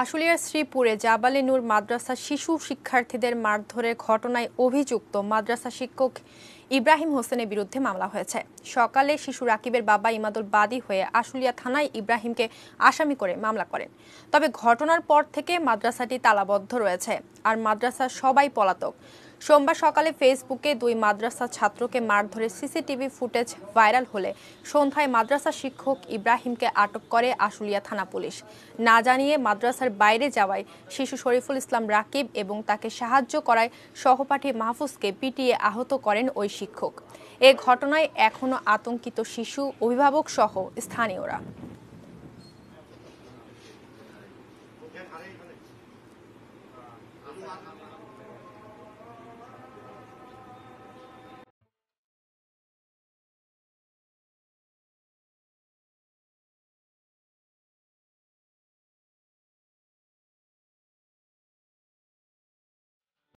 আশুলিয়ার শ্রীপুরে জাবালে নূর মাদ্রাসা শিশু শিক্ষার্থীদের মারধরের ঘটনায় অভিযুক্ত মাদ্রাসা শিক্ষক ইব্রাহিম হোসেনের বিরুদ্ধে মামলা হয়েছে। সকালে শিশু রাকিবের বাবা ইমাদুল বাদী হয়ে আশুলিয়া থানায় ইব্রাহিমকে আসামি করে মামলা করেন। তবে ঘটনার পর থেকে মাদ্রাসাটি তালাবদ্ধ রয়েছে, আর মাদ্রাসার সবাই পলাতক। সোমবার সকালে ফেসবুকে দুই মাদ্রাসা ছাত্রকে মারধরের সিসিটিভি ফুটেজ ভাইরাল হলে সন্ধ্যায় মাদ্রাসা শিক্ষক ইব্রাহিমকে আটক করে আশুলিয়া থানা পুলিশ। না জানিয়ে মাদ্রাসার বাইরে যাওয়ায় শিশু শরীফুল ইসলাম রাকিব এবং তাকে সাহায্য করায় সহপাঠী মাহফুজকে পিটিয়ে আহত করেন ওই শিক্ষক। এ ঘটনায় এখনো আতঙ্কিত শিশু, অভিভাবক সহ স্থানীয়রা।